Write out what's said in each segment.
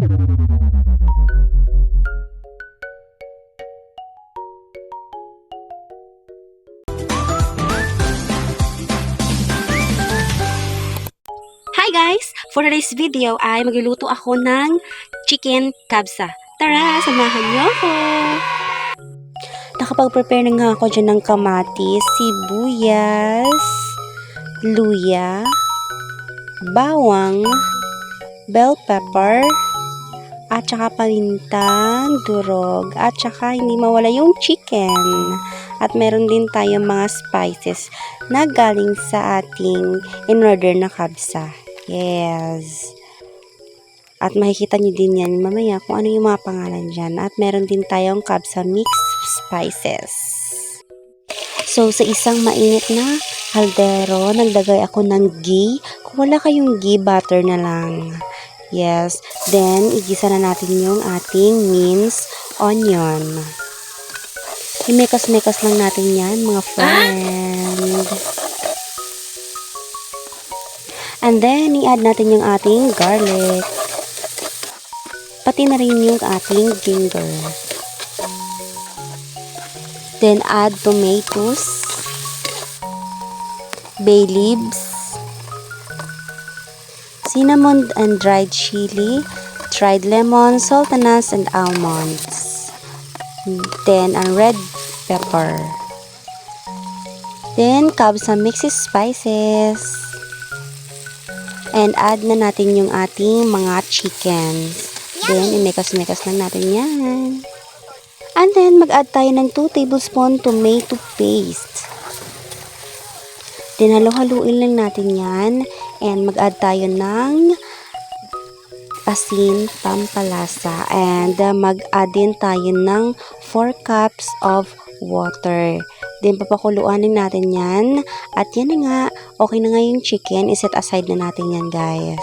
Hi guys! For today's video ay magluluto ako ng chicken kabsa. Tara, samahan niyo ako! Nakapag-prepare na nga ako dyan ng kamatis, sibuyas, luya, bawang, bell pepper, at saka palintang, durog, at saka hindi mawala yung chicken. At meron din tayong mga spices na galing sa ating in-order na kabsa. Yes. At makikita nyo din yan mamaya kung ano yung mga pangalan dyan. At meron din tayong kabsa mix spices. So, sa isang mainit na kaldero, naglagay ako ng ghee. Kung wala kayong ghee, butter na lang. Yes. Then, igisa na natin yung ating minced onion. I-mekas-mekas lang natin yan, mga friend. And then, i-add natin yung ating garlic. Pati na rin yung ating ginger. Then, add tomatoes, bay leaves, cinnamon and dried chili, dried lemon, sultanas, and almonds. Then, ang red pepper. Then, kabsa mixes spices. And add na natin yung ating mga chickens. Then, imekas-mekas lang natin yan. And then, mag-add tayo ng 2 tablespoon tomato paste. Then, halo-haluin lang natin yan. And mag-add tayo ng asin, pampalasa. And mag-add din tayo ng 4 cups of water. Then, papakuluanin natin yan. At yan na nga, okay na nga yung chicken. Iset aside na natin yan, guys.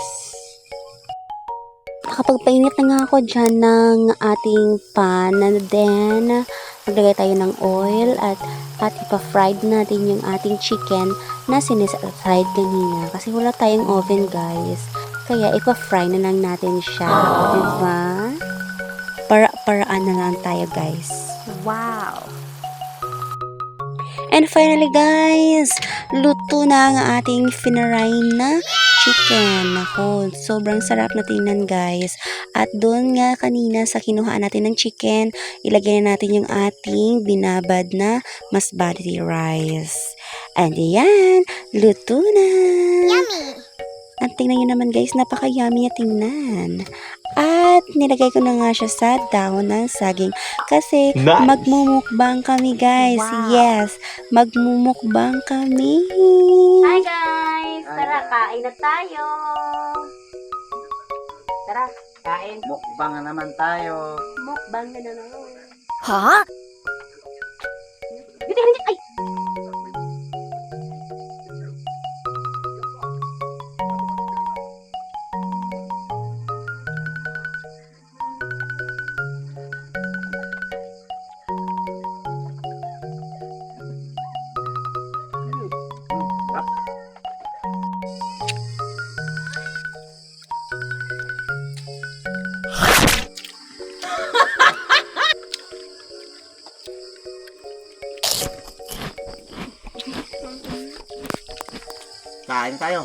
Nakapagpainit na nga ako dyan ng ating pan. And then, maglagay tayo ng oil. At ipa-fried natin yung ating chicken na sinis aside kanina. Kasi wala tayong oven, guys. Kaya, ipa-fry na lang natin siya. Diba? Para-paraan na lang tayo, guys. Wow! And finally guys, luto na ang ating finaray na chicken. Ako, sobrang sarap na tingnan guys. At doon nga kanina sa kinuhaan natin ng chicken, ilagay na natin yung ating binabad na basmati rice. And yan, luto na. Yummy! At tingnan nyo naman guys, napaka-yummy na tingnan. At nilagay ko na nga siya sa dahon ng saging. Kasi magmumukbang kami guys. Wow. Yes, magmumukbang kami. Hi guys! Tara, kain na tayo! Tara, kain. Mukbang na naman tayo. Mukbang na naman. Ha? Dito, dito, ay! Kain tayo.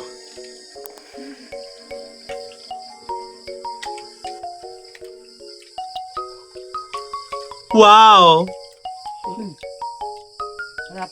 Wow! Sarap.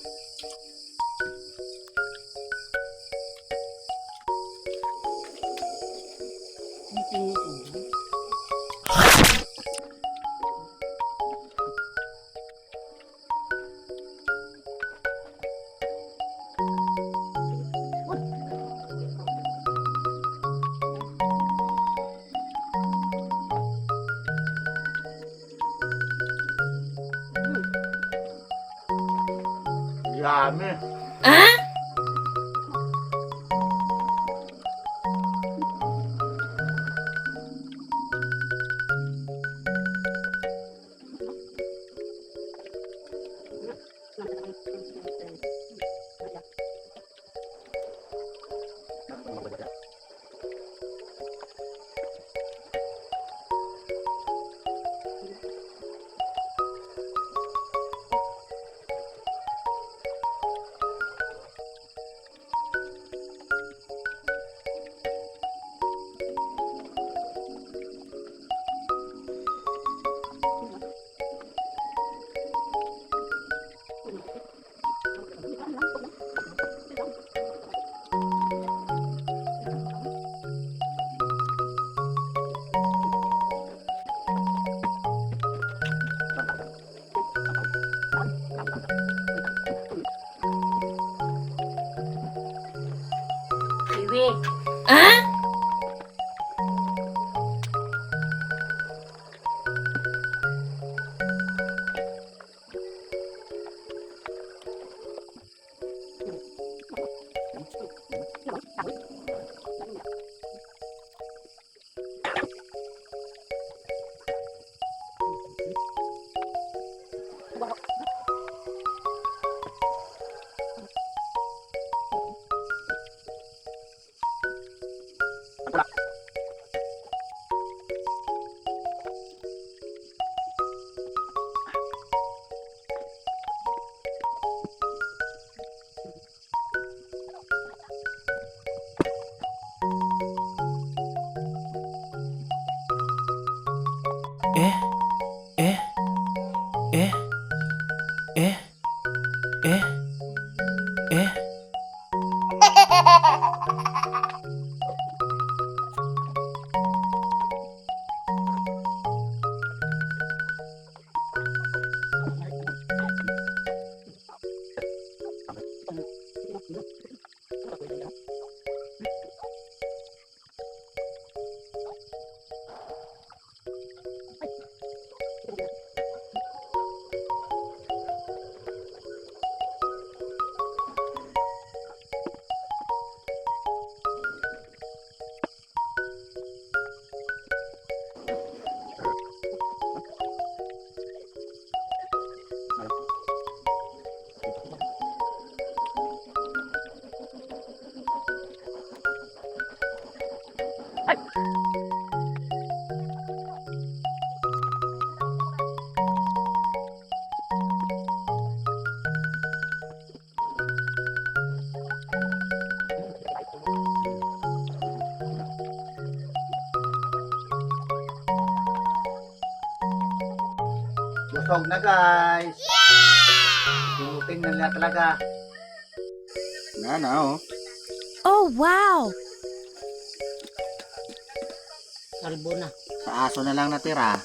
Yummy. kami. Busog na guys. Buting na nila talaga. Na oh. Oh, wow! Kalbo na. Sa aso na lang natira.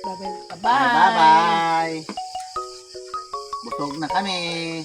Bye-bye. Bye bye. Busog na kami.